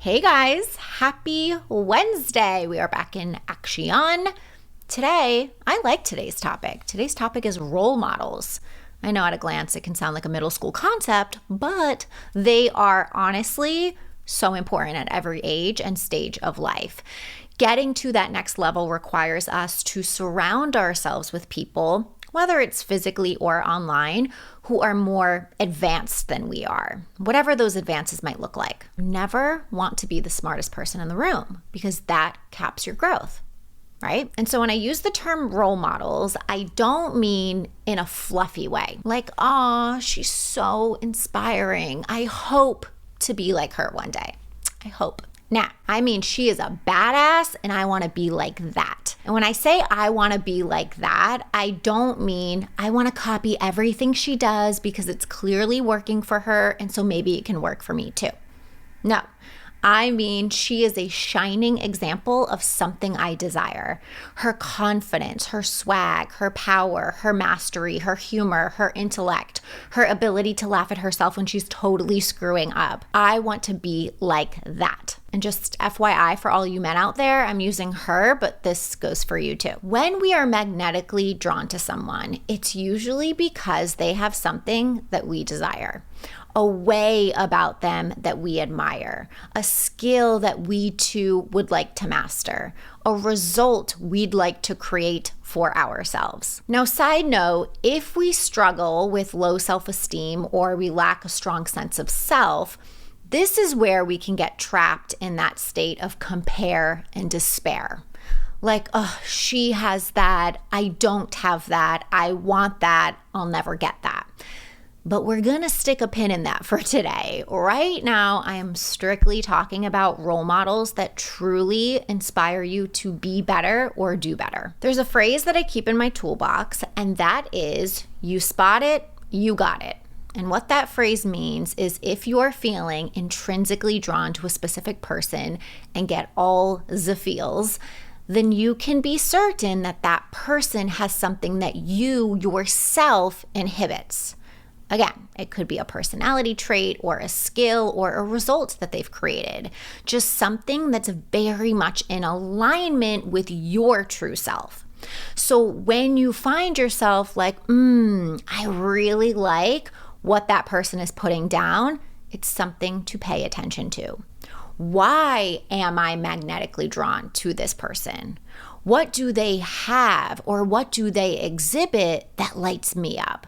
Hey guys, happy Wednesday. We are back in action. Today, I like today's topic. Today's topic is role models. I know at a glance it can sound like a middle school concept, but they are honestly so important at every age and stage of life. Getting to that next level requires us to surround ourselves with people, whether it's physically or online, who are more advanced than we are, whatever those advances might look like. You never want to be the smartest person in the room because that caps your growth, right? And so when I use the term role models, I don't mean in a fluffy way, like, oh, she's so inspiring. I hope to be like her one day. I hope. Now, I mean, she is a badass and I want to be like that. And when I say I want to be like that, I don't mean I want to copy everything she does because it's clearly working for her and so maybe it can work for me too. No, I mean, she is a shining example of something I desire. Her confidence, her swag, her power, her mastery, her humor, her intellect, her ability to laugh at herself when she's totally screwing up. I want to be like that. And just FYI for all you men out there, I'm using her, but this goes for you too. When we are magnetically drawn to someone, it's usually because they have something that we desire, a way about them that we admire, a skill that we too would like to master, a result we'd like to create for ourselves. Now, side note, if we struggle with low self-esteem or we lack a strong sense of self, this is where we can get trapped in that state of compare and despair. Like, oh, she has that. I don't have that. I want that. I'll never get that. But we're going to stick a pin in that for today. Right now, I am strictly talking about role models that truly inspire you to be better or do better. There's a phrase that I keep in my toolbox, and that is, you spot it, you got it. And what that phrase means is if you're feeling intrinsically drawn to a specific person and get all the feels, then you can be certain that that person has something that you yourself inhibits. Again, it could be a personality trait or a skill or a result that they've created. Just something that's very much in alignment with your true self. So when you find yourself like, I really like what that person is putting down, it's something to pay attention to. Why am I magnetically drawn to this person? What do they have or what do they exhibit that lights me up?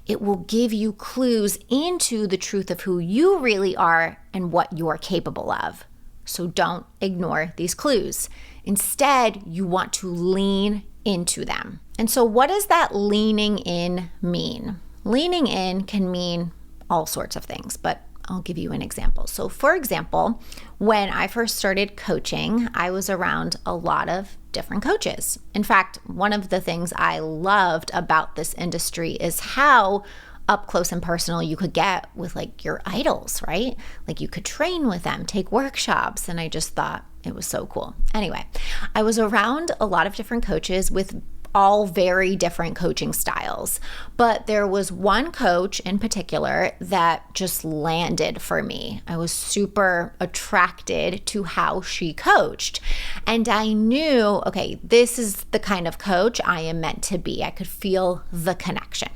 It will give you clues into the truth of who you really are and what you're capable of. So don't ignore these clues. Instead, you want to lean into them. And so what does that leaning in mean? Leaning in can mean all sorts of things, but I'll give you an example. So for example, when I first started coaching, I was around a lot of different coaches. In fact, one of the things I loved about this industry is how up close and personal you could get with like your idols, right? Like you could train with them, take workshops, and I just thought it was so cool. Anyway, I was around a lot of different coaches with all very different coaching styles. But there was one coach in particular that just landed for me. I was super attracted to how she coached. And I knew, okay, this is the kind of coach I am meant to be. I could feel the connection.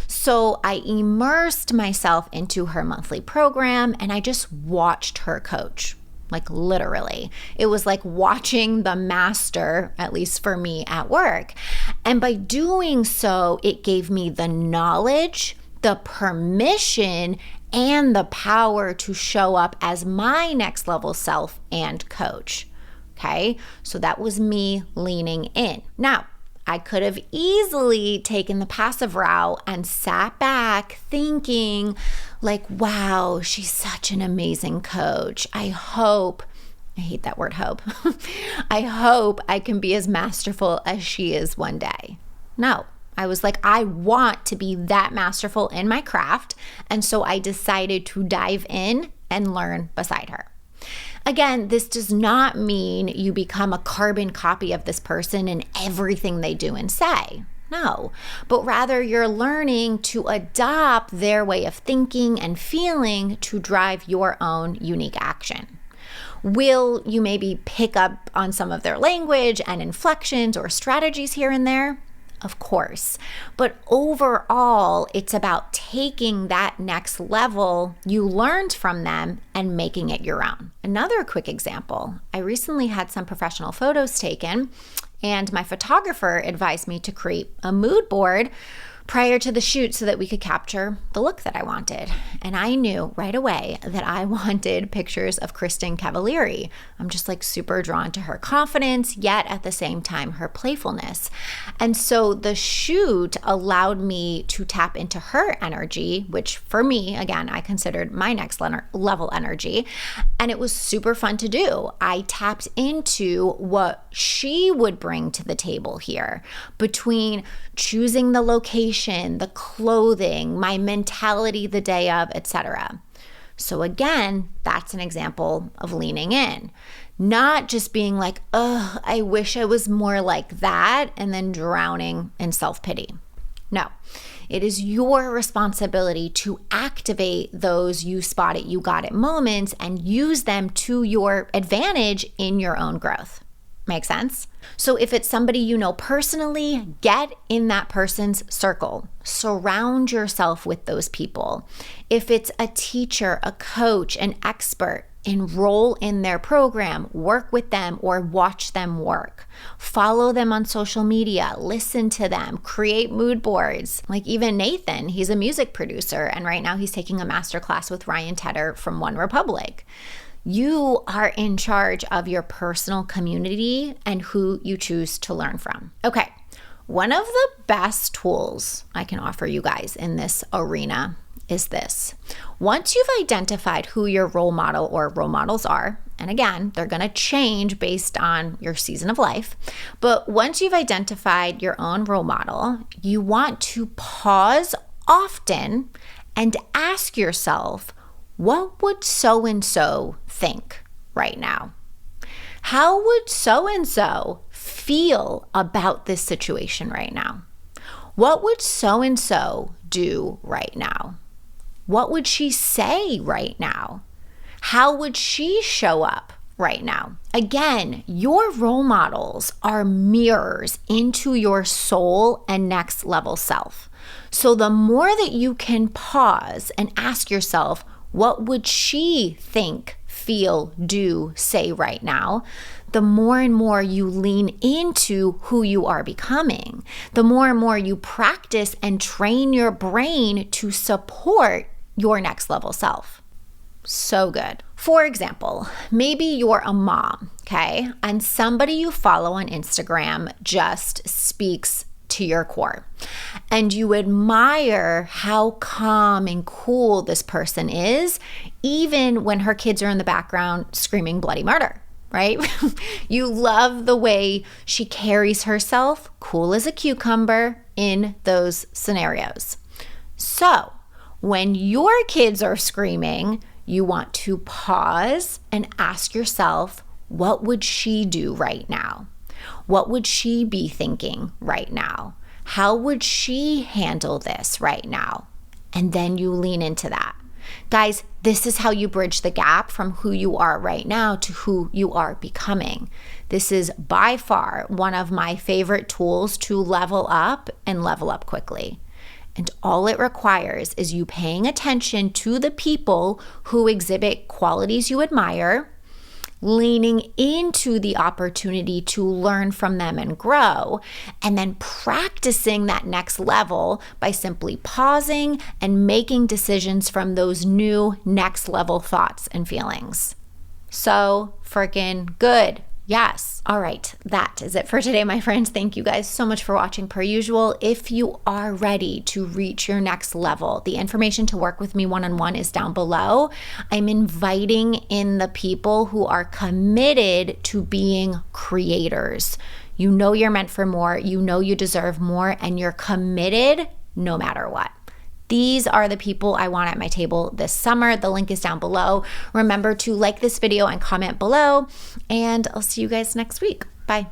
So I immersed myself into her monthly program and I just watched her coach. Like literally. It was like watching the master, at least for me, at work. And by doing so, it gave me the knowledge, the permission, and the power to show up as my next level self and coach. Okay, so that was me leaning in. Now, I could have easily taken the passive route and sat back thinking like, wow, she's such an amazing coach. I hate that word hope. I hope I can be as masterful as she is one day. No, I was like, I want to be that masterful in my craft. And so I decided to dive in and learn beside her. Again, this does not mean you become a carbon copy of this person in everything they do and say. No, but rather you're learning to adopt their way of thinking and feeling to drive your own unique action. Will you maybe pick up on some of their language and inflections or strategies here and there? Of course. But overall, it's about taking that next level you learned from them and making it your own. Another quick example, I recently had some professional photos taken, and my photographer advised me to create a mood board prior to the shoot so that we could capture the look that I wanted. And I knew right away that I wanted pictures of Kristin Cavallari. I'm just like super drawn to her confidence, yet at the same time, her playfulness. And so the shoot allowed me to tap into her energy, which for me, again, I considered my next level energy. And it was super fun to do. I tapped into what she would bring to the table here between choosing the location, the clothing, my mentality the day of, etc. So again, that's an example of leaning in. Not just being like, oh, I wish I was more like that, and then drowning in self-pity. No, it is your responsibility to activate those you spot it, you got it moments and use them to your advantage in your own growth. Make sense? So if it's somebody you know personally, get in that person's circle. Surround yourself with those people. If it's a teacher, a coach, an expert, enroll in their program, work with them, or watch them work. Follow them on social media, listen to them, create mood boards. Like even Nathan, he's a music producer, and right now he's taking a masterclass with Ryan Tedder from OneRepublic. You are in charge of your personal community and who you choose to learn from. Okay, one of the best tools I can offer you guys in this arena is this. Once you've identified who your role model or role models are, and again, they're going to change based on your season of life, but once you've identified your own role model, you want to pause often and ask yourself, what would so-and-so think right now? How would so-and-so feel about this situation right now? What would so-and-so do right now? What would she say right now? How would she show up right now? Again, your role models are mirrors into your soul and next level self. So the more that you can pause and ask yourself, what would she think, feel, do, say right now? The more and more you lean into who you are becoming, the more and more you practice and train your brain to support your next level self. So good. For example, maybe you're a mom, okay? And somebody you follow on Instagram just speaks to your core. And you admire how calm and cool this person is, even when her kids are in the background screaming bloody murder, right? You love the way she carries herself, cool as a cucumber, in those scenarios. So when your kids are screaming, you want to pause and ask yourself, what would she do right now? What would she be thinking right now? How would she handle this right now? And then you lean into that. Guys, this is how you bridge the gap from who you are right now to who you are becoming. This is by far one of my favorite tools to level up and level up quickly. And all it requires is you paying attention to the people who exhibit qualities you admire, leaning into the opportunity to learn from them and grow, and then practicing that next level by simply pausing and making decisions from those new next level thoughts and feelings. So freaking good. Yes. All right. That is it for today, my friends. Thank you guys so much for watching per usual. If you are ready to reach your next level, the information to work with me one-on-one is down below. I'm inviting in the people who are committed to being creators. You know you're meant for more. You know you deserve more, and you're committed no matter what. These are the people I want at my table this summer. The link is down below. Remember to like this video and comment below, and I'll see you guys next week. Bye.